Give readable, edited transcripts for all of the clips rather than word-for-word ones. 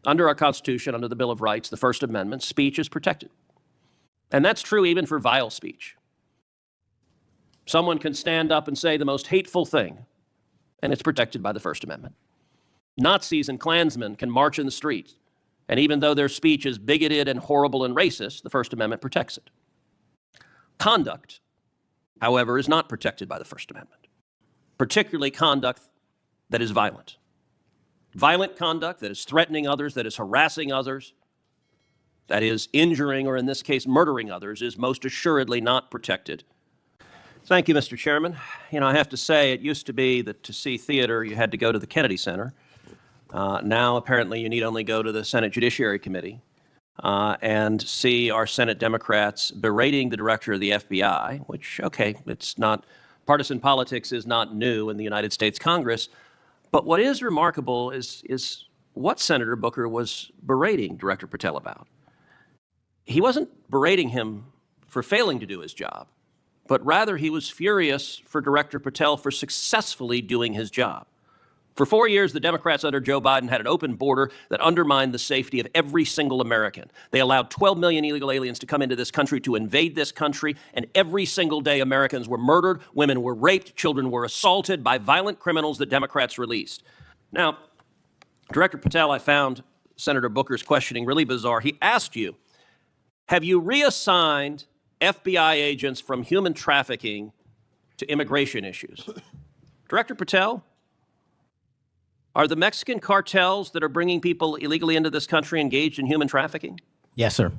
Under our Constitution, under the Bill of Rights, the First Amendment, speech is protected. And that's true even for vile speech. Someone can stand up and say the most hateful thing, and it's protected by the First Amendment. Nazis and Klansmen can march in the streets, and even though their speech is bigoted and horrible and racist, the First Amendment protects it. Conduct, however, is not protected by the First Amendment, particularly conduct that is violent. Violent conduct that is threatening others, that is harassing others, that is injuring or in this case murdering others is most assuredly not protected. Thank you, Mr. Chairman. You know, I have to say, it used to be that to see theater you had to go to the Kennedy Center. Now, apparently, you need only go to the Senate Judiciary Committee and see our Senate Democrats berating the director of the FBI, which, okay, it's not, partisan politics is not new in the United States Congress. But what is remarkable is what Senator Booker was berating Director Patel about. He wasn't berating him for failing to do his job, but rather he was furious for Director Patel for successfully doing his job. For 4 years, the Democrats under Joe Biden had an open border that undermined the safety of every single American. They allowed 12 million illegal aliens to come into this country to invade this country, and every single day Americans were murdered, women were raped, children were assaulted by violent criminals that Democrats released. Now, Director Patel, I found Senator Booker's questioning really bizarre. He asked you, have you reassigned FBI agents from human trafficking to immigration issues? Director Patel, are the Mexican cartels that are bringing people illegally into this country engaged in human trafficking? Yes, sir.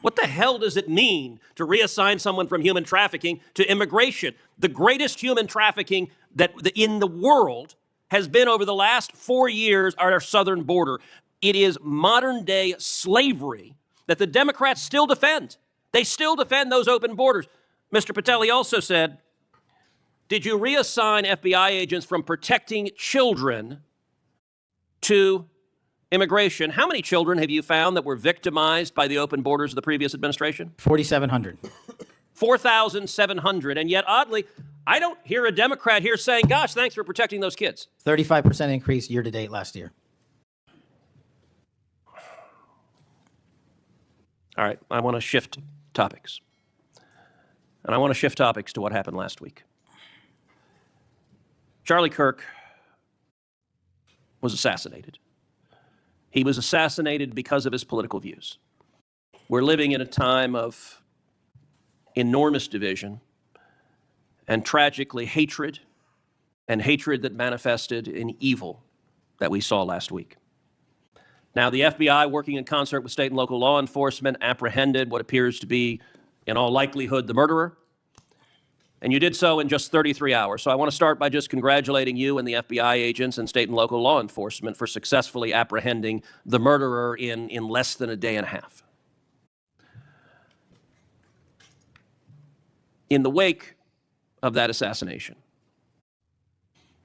What the hell does it mean to reassign someone from human trafficking to immigration? The greatest human trafficking that in the world has been over the last 4 years at our southern border. It is modern day slavery that the Democrats still defend. They still defend those open borders. Mr. Patel, he also said, did you reassign FBI agents from protecting children to immigration? How many children have you found that were victimized by the open borders of the previous administration? 4,700. 4,700. And yet, oddly, I don't hear a Democrat here saying, gosh, thanks for protecting those kids. 35% increase year to date last year. All right, I want to shift topics. And I want to shift topics to what happened last week. Charlie Kirk was assassinated. He was assassinated because of his political views. We're living in a time of enormous division and tragically hatred, and hatred that manifested in evil that we saw last week. Now, the FBI, working in concert with state and local law enforcement, apprehended what appears to be, in all likelihood, the murderer. And you did so in just 33 hours. So I want to start by just congratulating you and the FBI agents and state and local law enforcement for successfully apprehending the murderer in less than a day and a half. In the wake of that assassination,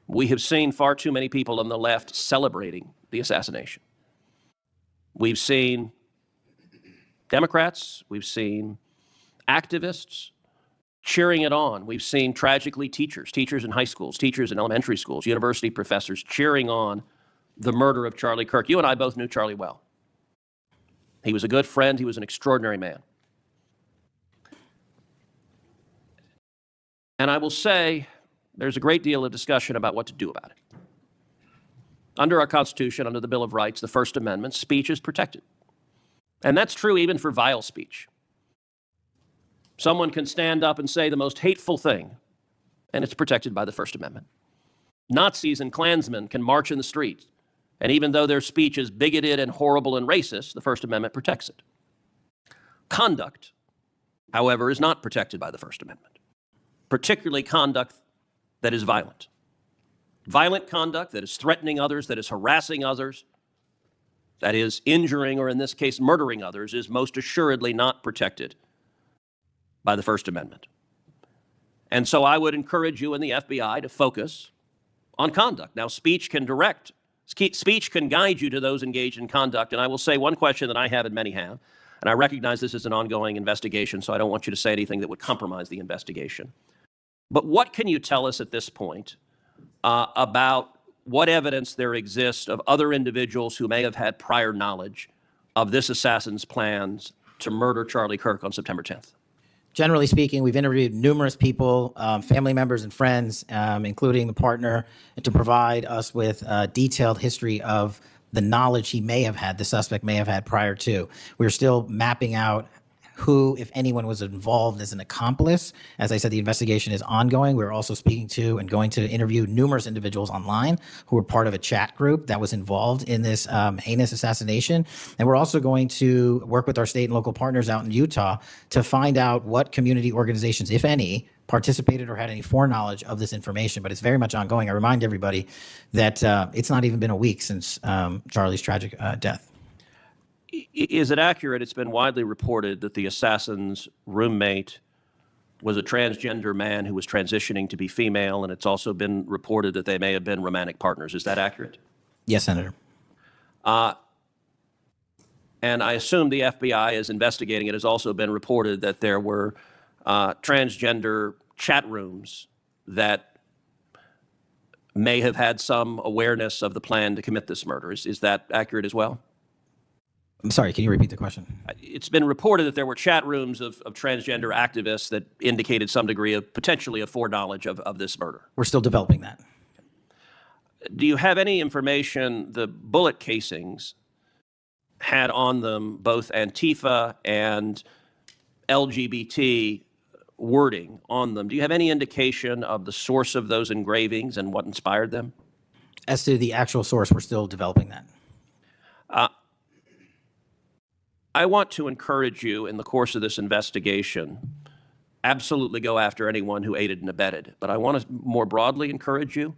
we have seen far too many people on the left celebrating the assassination. We've seen Democrats, we've seen activists cheering it on. We've seen, tragically, teachers in high schools, teachers in elementary schools, university professors cheering on the murder of Charlie Kirk. You and I both knew Charlie well. He was a good friend. He was an extraordinary man. And I will say there's a great deal of discussion about what to do about it. Under our Constitution, under the Bill of Rights, the First Amendment, speech is protected. And that's true even for vile speech. Someone can stand up and say the most hateful thing, and it's protected by the First Amendment. Nazis and Klansmen can march in the streets, and even though their speech is bigoted and horrible and racist, the First Amendment protects it. Conduct, however, is not protected by the First Amendment, particularly conduct that is violent. Violent conduct that is threatening others, that is harassing others, that is injuring or in this case murdering others is most assuredly not protected by the First Amendment. And so I would encourage you and the FBI to focus on conduct. Now, speech can guide you to those engaged in conduct. And I will say one question that I have and many have, and I recognize this is an ongoing investigation, so I don't want you to say anything that would compromise the investigation. But what can you tell us at this point about what evidence there exists of other individuals who may have had prior knowledge of this assassin's plans to murder Charlie Kirk on September 10th? Generally speaking, we've interviewed numerous people, family members and friends, including the partner, to provide us with a detailed history of the knowledge he may have had, the suspect may have had prior to. We're still mapping out who, if anyone, was involved as an accomplice. As I said, the investigation is ongoing. We're also speaking to and going to interview numerous individuals online who were part of a chat group that was involved in this heinous assassination. And we're also going to work with our state and local partners out in Utah to find out what community organizations, if any, participated or had any foreknowledge of this information. But it's very much ongoing. I remind everybody that it's not even been a week since Charlie's tragic death. Is it accurate? It's been widely reported that the assassin's roommate was a transgender man who was transitioning to be female, and it's also been reported that they may have been romantic partners. Is that accurate? Yes, Senator. And I assume the FBI is investigating. It has also been reported that there were transgender chat rooms that may have had some awareness of the plan to commit this murder. Is that accurate as well? I'm sorry, can you repeat the question? It's been reported that there were chat rooms of transgender activists that indicated some degree of potentially a foreknowledge of this murder. We're still developing that. Do you have any information the bullet casings had on them both Antifa and LGBT wording on them? Do you have any indication of the source of those engravings and what inspired them? As to the actual source, we're still developing that. I want to encourage you in the course of this investigation, absolutely go after anyone who aided and abetted. But I want to more broadly encourage you,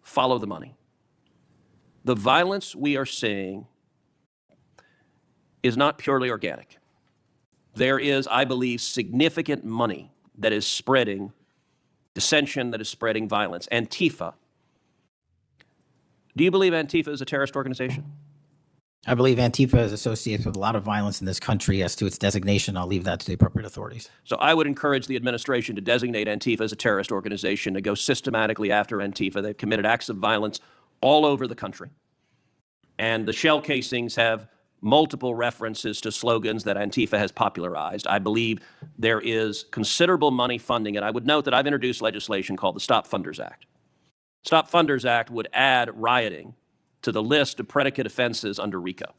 follow the money. The violence we are seeing is not purely organic. There is, I believe, significant money that is spreading dissension, that is spreading violence. Antifa. Do you believe Antifa is a terrorist organization? I believe Antifa is associated with a lot of violence in this country. As to its designation, I'll leave that to the appropriate authorities. So I would encourage the administration to designate Antifa as a terrorist organization, to go systematically after Antifa. They've committed acts of violence all over the country. And the shell casings have multiple references to slogans that Antifa has popularized. I believe there is considerable money funding it. I would note that I've introduced legislation called the Stop Funders Act. Stop Funders Act would add rioting to the list of predicate offenses under RICO.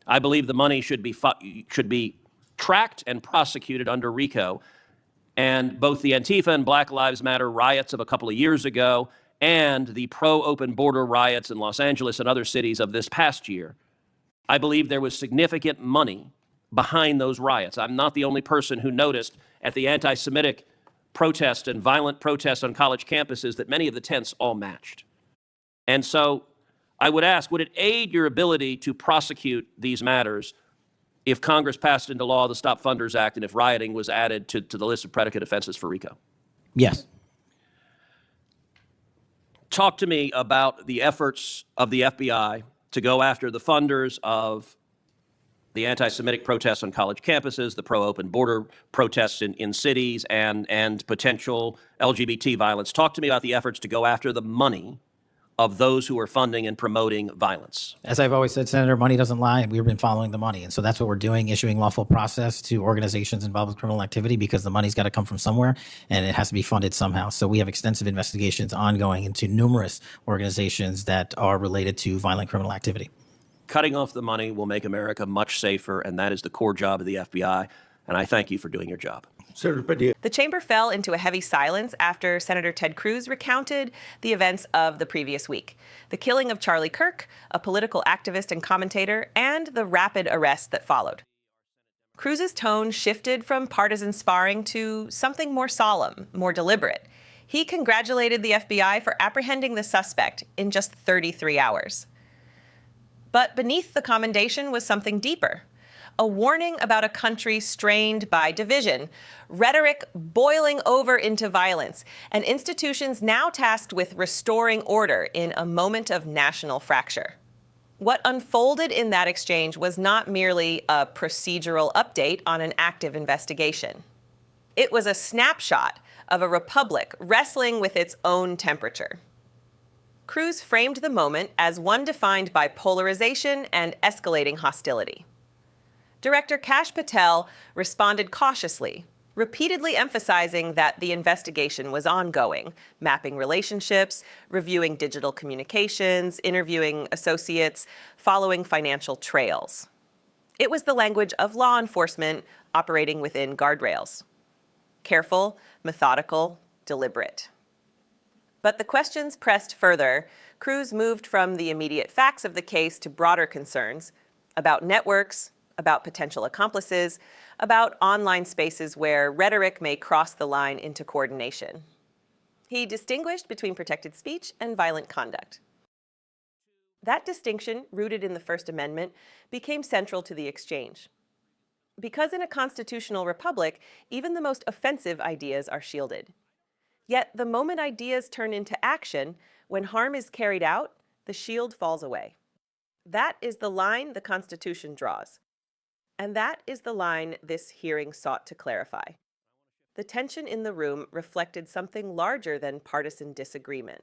I believe the money should be tracked and prosecuted under RICO. And both the Antifa and Black Lives Matter riots of a couple of years ago and the pro-open border riots in Los Angeles and other cities of this past year, I believe there was significant money behind those riots. I'm not the only person who noticed at the anti-Semitic protest and violent protests on college campuses that many of the tents all matched. And so I would ask, would it aid your ability to prosecute these matters if Congress passed into law the Stop Funders Act and if rioting was added to the list of predicate offenses for RICO? Yes. Talk to me about the efforts of the FBI to go after the funders of the anti-Semitic protests on college campuses, the pro-open border protests in cities, and potential LGBT violence. Talk to me about the efforts to go after the money of those who are funding and promoting violence. As I've always said, Senator, money doesn't lie, and we've been following the money. And so that's what we're doing, issuing lawful process to organizations involved with criminal activity, because the money's got to come from somewhere and it has to be funded somehow. So we have extensive investigations ongoing into numerous organizations that are related to violent criminal activity. Cutting off the money will make America much safer, and that is the core job of the FBI. And I thank you for doing your job. Senator Patel. The chamber fell into a heavy silence after Senator Ted Cruz recounted the events of the previous week. The killing of Charlie Kirk, a political activist and commentator, and the rapid arrest that followed. Cruz's tone shifted from partisan sparring to something more solemn, more deliberate. He congratulated the FBI for apprehending the suspect in just 33 hours. But beneath the commendation was something deeper. A warning about a country strained by division, rhetoric boiling over into violence, and institutions now tasked with restoring order in a moment of national fracture. What unfolded in that exchange was not merely a procedural update on an active investigation. It was a snapshot of a republic wrestling with its own temperature. Cruz framed the moment as one defined by polarization and escalating hostility. Director Kash Patel responded cautiously, repeatedly emphasizing that the investigation was ongoing, mapping relationships, reviewing digital communications, interviewing associates, following financial trails. It was the language of law enforcement operating within guardrails. Careful, methodical, deliberate. But the questions pressed further. Cruz moved from the immediate facts of the case to broader concerns about networks, about potential accomplices, about online spaces where rhetoric may cross the line into coordination. He distinguished between protected speech and violent conduct. That distinction, rooted in the First Amendment, became central to the exchange. Because in a constitutional republic, even the most offensive ideas are shielded. Yet the moment ideas turn into action, when harm is carried out, the shield falls away. That is the line the Constitution draws. And that is the line this hearing sought to clarify. The tension in the room reflected something larger than partisan disagreement.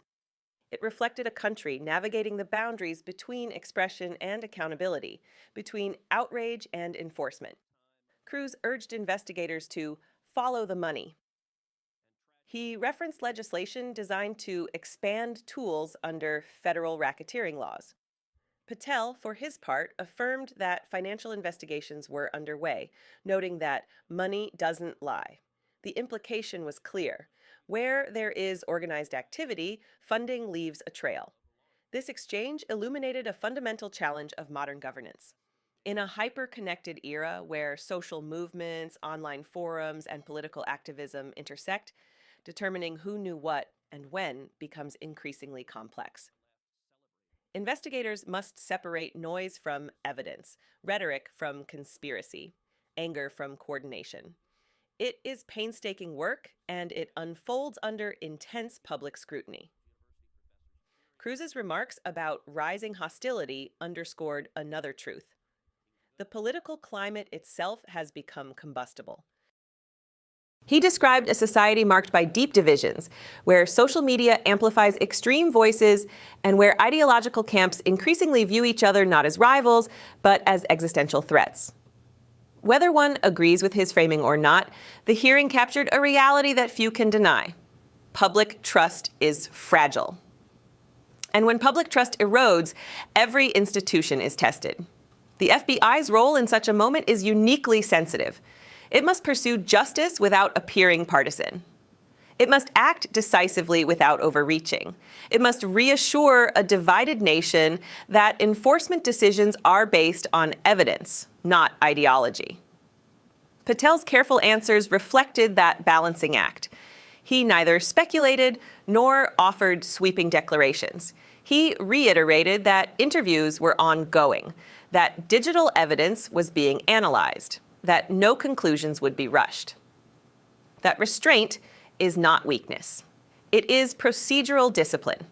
It reflected a country navigating the boundaries between expression and accountability, between outrage and enforcement. Cruz urged investigators to follow the money. He referenced legislation designed to expand tools under federal racketeering laws. Patel, for his part, affirmed that financial investigations were underway, noting that money doesn't lie. The implication was clear. Where there is organized activity, funding leaves a trail. This exchange illuminated a fundamental challenge of modern governance. In a hyper-connected era where social movements, online forums, and political activism intersect, determining who knew what and when becomes increasingly complex. Investigators must separate noise from evidence, rhetoric from conspiracy, anger from coordination. It is painstaking work, and it unfolds under intense public scrutiny. Cruz's remarks about rising hostility underscored another truth. The political climate itself has become combustible. He described a society marked by deep divisions, where social media amplifies extreme voices and where ideological camps increasingly view each other not as rivals, but as existential threats. Whether one agrees with his framing or not, the hearing captured a reality that few can deny. Public trust is fragile. And when public trust erodes, every institution is tested. The FBI's role in such a moment is uniquely sensitive. It must pursue justice without appearing partisan. It must act decisively without overreaching. It must reassure a divided nation that enforcement decisions are based on evidence, not ideology. Patel's careful answers reflected that balancing act. He neither speculated nor offered sweeping declarations. He reiterated that interviews were ongoing, that digital evidence was being analyzed, that no conclusions would be rushed. That restraint is not weakness. It is procedural discipline.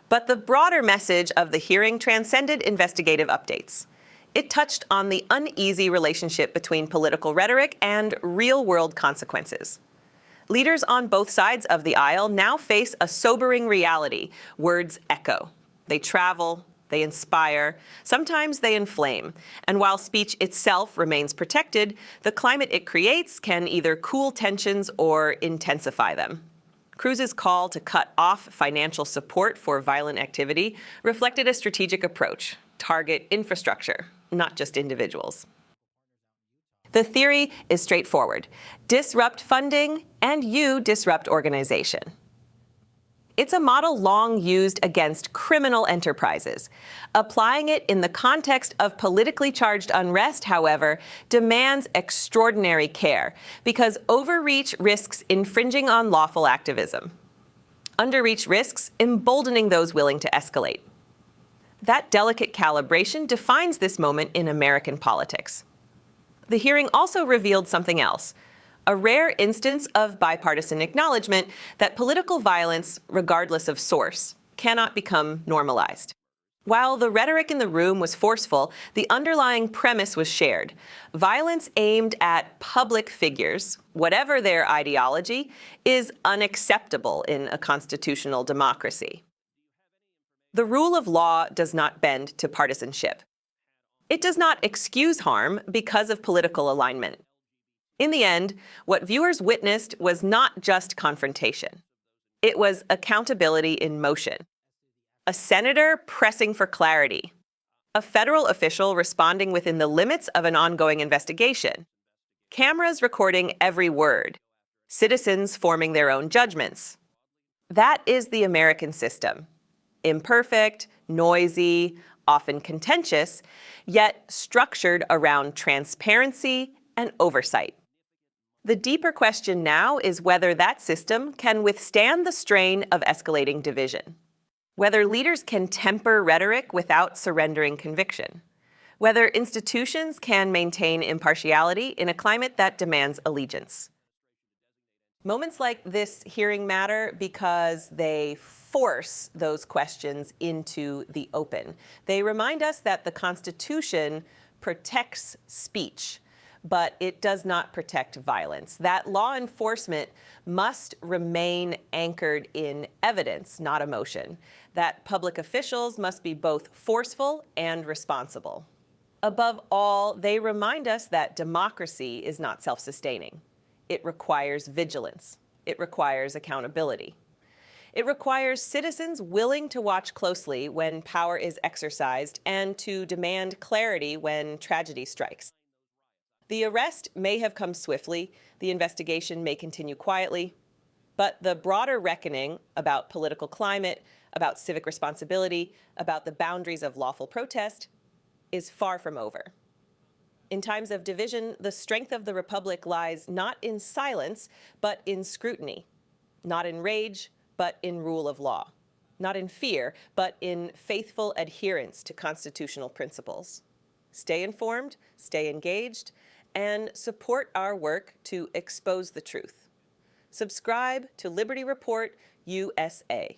But the broader message of the hearing transcended investigative updates. It touched on the uneasy relationship between political rhetoric and real-world consequences. Leaders on both sides of the aisle now face a sobering reality. Words echo. They travel. They inspire, sometimes they inflame, and while speech itself remains protected, the climate it creates can either cool tensions or intensify them. Cruz's call to cut off financial support for violent activity reflected a strategic approach: target infrastructure, not just individuals. The theory is straightforward: disrupt funding, and you disrupt organization. It's a model long used against criminal enterprises. Applying it in the context of politically charged unrest, however, demands extraordinary care because overreach risks infringing on lawful activism. Underreach risks emboldening those willing to escalate. That delicate calibration defines this moment in American politics. The hearing also revealed something else: a rare instance of bipartisan acknowledgement that political violence, regardless of source, cannot become normalized. While the rhetoric in the room was forceful, the underlying premise was shared. Violence aimed at public figures, whatever their ideology, is unacceptable in a constitutional democracy. The rule of law does not bend to partisanship. It does not excuse harm because of political alignment. In the end, what viewers witnessed was not just confrontation. It was accountability in motion. A senator pressing for clarity. A federal official responding within the limits of an ongoing investigation. Cameras recording every word. Citizens forming their own judgments. That is the American system. Imperfect, noisy, often contentious, yet structured around transparency and oversight. The deeper question now is whether that system can withstand the strain of escalating division. Whether leaders can temper rhetoric without surrendering conviction. Whether institutions can maintain impartiality in a climate that demands allegiance. Moments like this hearing matter because they force those questions into the open. They remind us that the Constitution protects speech, but it does not protect violence. That law enforcement must remain anchored in evidence, not emotion. That public officials must be both forceful and responsible. Above all, they remind us that democracy is not self-sustaining. It requires vigilance. It requires accountability. It requires citizens willing to watch closely when power is exercised and to demand clarity when tragedy strikes. The arrest may have come swiftly, the investigation may continue quietly, but the broader reckoning about political climate, about civic responsibility, about the boundaries of lawful protest is far from over. In times of division, the strength of the republic lies not in silence, but in scrutiny, not in rage, but in rule of law, not in fear, but in faithful adherence to constitutional principles. Stay informed, stay engaged, and support our work to expose the truth. Subscribe to Liberty Report USA.